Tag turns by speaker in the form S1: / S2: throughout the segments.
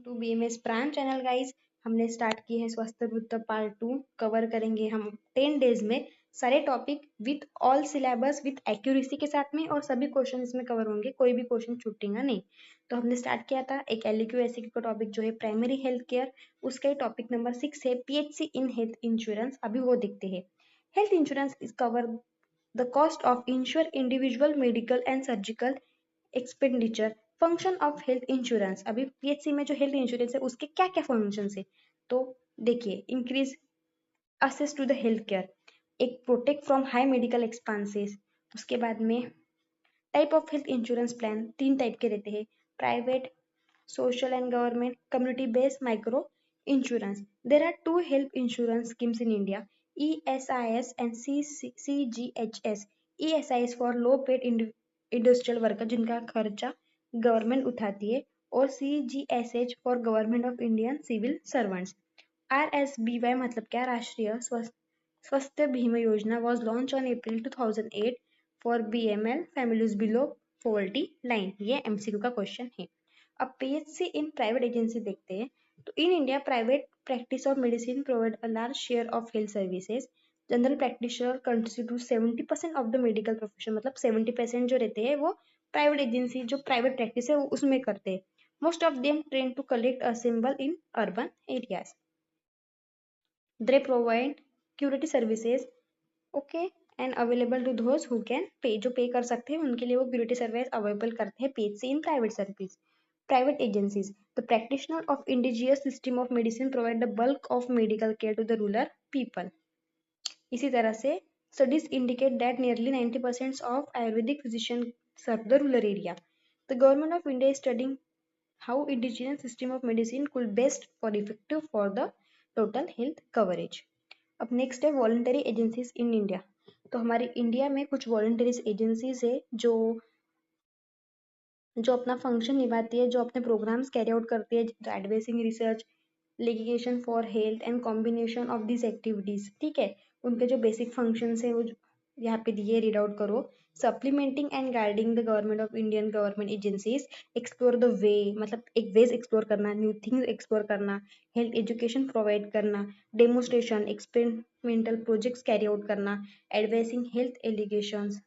S1: To BMS प्राण channel guys. हमने start की है स्वस्थ वृत्त पार्ट 2। कवर करेंगे हम 10 डेज में सारे topic with all syllabus with accuracy के साथ में, और सभी क्वेश्चन इसमें कवर होंगे, कोई भी क्वेश्चन छूटेगा नहीं। तो हमने स्टार्ट किया था एक एलक्यू एसक्यू का टॉपिक जो है प्राइमरी हेल्थ केयर, उसका टॉपिक नंबर 6 है पीएचसी इन हेल्थ इंश्योरेंस। अभी वो देखते हैं। Health insurance is cover the cost of ensure individual medical and surgical expenditure. Function of health insurance, अभी पीएचसी में जो हेल्थ इंश्योरेंस है उसके क्या क्या फंक्शन है तो देखिए। Increase access to the health care, एक protect from high medical expenses. उसके बाद में type of health insurance plan 3 type के रहते हैं, private, social and government, community based micro insurance. There are two health insurance schemes in India, ESIS and CGHS. ESIS for low paid industrial worker जिनका खर्चा government उठाती है, और CGSH for government of Indian civil servants. RSBY मतलब क्या, राष्ट्रीय स्वास्थ्य बीमा योजना was launched on April 2008 for BML families below poverty line। ये MCQ का क्वेश्चन है। अब पीएचसी इन प्राइवेट एजेंसी देखते हैं। तो in India private practice of medicine provide a large share of health services. General practitioner constitute 70% of the medical profession, मतलब 70% जो रहते हैं वो प्राइवेट एजेंसी जो प्राइवेट प्रैक्टिस है उसमें करते हैं। Most of them train to collect assemble in urban areas. They provide quality services, okay, and available to those who can pay, जो पे कर सकते हैं उनके लिए वो क्यूरिटी सर्विस अवेलेबल करते हैं PHC in private service. Private agencies, the practitioner of indigenous system of medicine provide the bulk of medical care to the rural people। इसी तरह से studies indicate that nearly 90% of Ayurvedic physicians serve the rural area। The government of India is studying how indigenous system of medicine could best for effective for the total health coverage। अब next है voluntary agencies in India. तो हमारे India में कुछ voluntary agencies है जो अपना function निभाती है, जो अपने प्रोग्राम्स कैरी आउट करती है, advising research, litigation for health and combination of this activities. ठीक है, उनके जो बेसिक फंक्शंस है वो यहाँ पे दिए, रीड आउट करो। Supplementing and guiding the government of Indian government agencies, explore the way, मतलब एक वेज एक्सप्लोर करना, न्यू थिंग्स एक्सप्लोर करना, हेल्थ एजुकेशन प्रोवाइड करना, demonstration experimental projects carry out करना, एडवाइसिंग हेल्थ एलिगेशंस।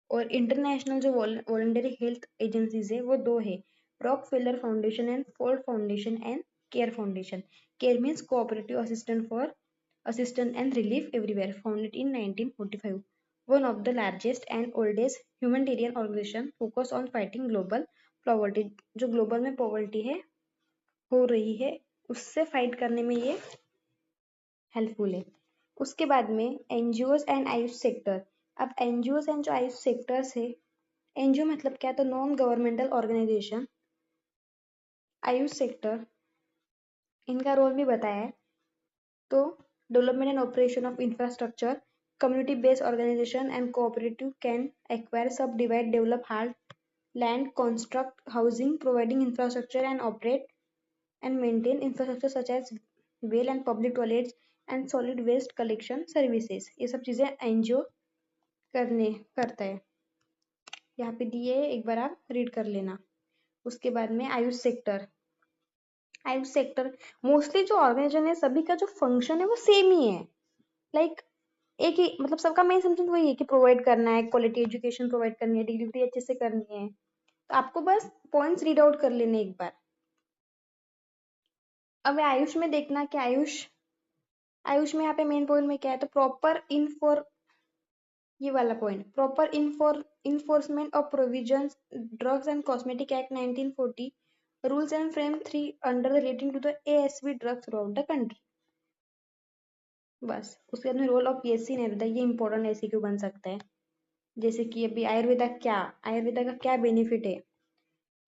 S1: और इंटरनेशनल जो voluntary health agencies है वो दो है, Rockefeller foundation and Ford foundation and care foundation. Care means cooperative assistant for assistance and relief everywhere, founded in 1945, one of the largest and oldest humanitarian organization focus on fighting global poverty। जो global में poverty है हो रही है उससे fight करने में ये हेल्पफुल है। उसके बाद में एनजीओज एंड आयुष सेक्टर। अब एनजीओज एंड जो आयुष सेक्टर्स है, एनजीओ मतलब क्या, तो non governmental organisation. AYUSH sector, इनका रोल भी बताया है। तो development and operation of infrastructure, community based organization and cooperative can acquire, subdivide, develop hard land, construct housing, providing infrastructure and operate and maintain infrastructure such as well and public toilets and solid waste collection services। ये सब चीजें NGO करता है। यहाँ पे दिए, एक बार आप रीड कर लेना। उसके बाद में Ayush sector. Ayush sector mostly जो ऑर्गेनाइजेशन है सभी का जो फंक्शन है वो सेम ही है, लाइक एक ही, मतलब सबका मेन फंक्शन वही है कि प्रोवाइड करना है, क्वालिटी एजुकेशन प्रोवाइड करनी है, डिलीवरी अच्छे से करनी है। तो आपको बस पॉइंट्स रीड आउट कर लेने एक बार। अब आयुष में देखना कि आयुष में यहाँ पे मेन पॉइंट में क्या है, तो प्रॉपर ये वाला point, proper enforcement of provisions drugs and cosmetic act 1940, rules and frame 3 under relating to the ASV drugs throughout the country. बस उसके बाद में role of PHC in Ayurveda, ये इंपॉर्टेंट एमसीक्यू बन सकता है। जैसे कि अभी आयुर्वेदा का क्या बेनिफिट है,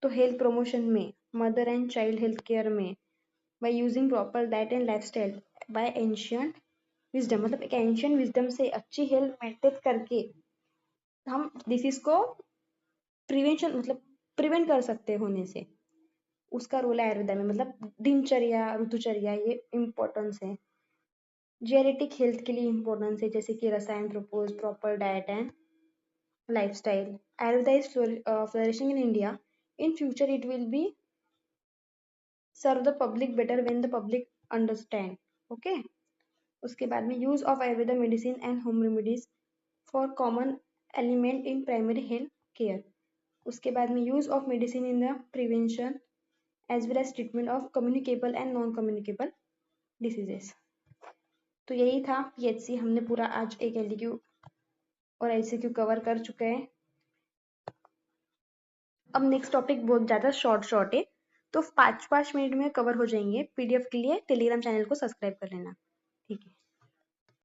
S1: तो हेल्थ प्रमोशन में, mother and child health care में, by using proper diet and lifestyle, by ancient wisdom, मतलब एक एंशियंट विजडम से अच्छी हेल्थ मेंटेन करके हम डिसीज को प्रिवेंशन, मतलब प्रिवेंट कर सकते हैं होने से। उसका रोल है आयुर्वेदा में, मतलब दिनचर्या, ऋतुचर्या, ये इम्पोर्टेंस है। जेनेटिक हेल्थ के लिए इम्पोर्टेंस है, जैसे कि रसायन propose, proper diet and lifestyle। Ayurveda is flourishing in India. In future, it will be serve the public better when the public understand. Okay, उसके बाद में use of Ayurveda medicine and home remedies for common ailment in primary health care. उसके बाद में use of medicine in the prevention as well as treatment of communicable and non communicable diseases. तो यही था PHC, हमने पूरा आज एक एलडीक्यू और एलसीक्यू कवर कर चुके हैं। अब नेक्स्ट टॉपिक बहुत ज़्यादा शॉर्ट है, तो 5-5 मिनट में कवर हो जाएंगे। पीडीएफ के लिए टेलीग्राम चैनल को सब्सक्राइब कर लेना, ठीक है।